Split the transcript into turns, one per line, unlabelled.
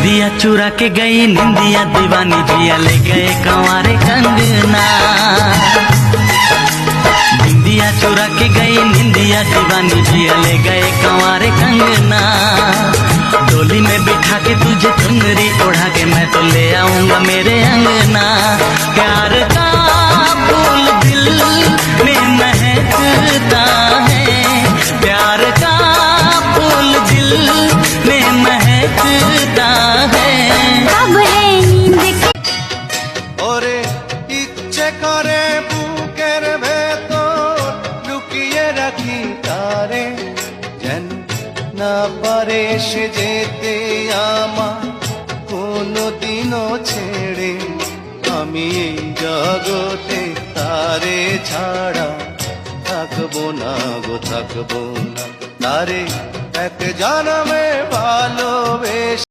बिंदिया चुरा के गई निंदिया दीवानी जिया ले गए कंवारे कंगना। बिंदिया चुरा के गई निंदिया दीवानी जिया ले गए कंवारे कंगना। डोली में बिठा के तुझे चुनरी ओढ़ा के मैं तो ले आऊंगा मेरे अंगना। प्यार का फूल दिल में महकता है, प्यार का फूल दिल में महकता है।
कब है नींद के
ওরে ইচ্ছে করে বুকের ভেতর লুকিয়ে রাখি তারে, যেন না পারে সে যেতে আমার কোনোদিনও ছেড়ে। আমি এই জগতে তারে ছাড়া থাকবো না গো, থাকবো না। তারে এক জনমে ভালোবেসে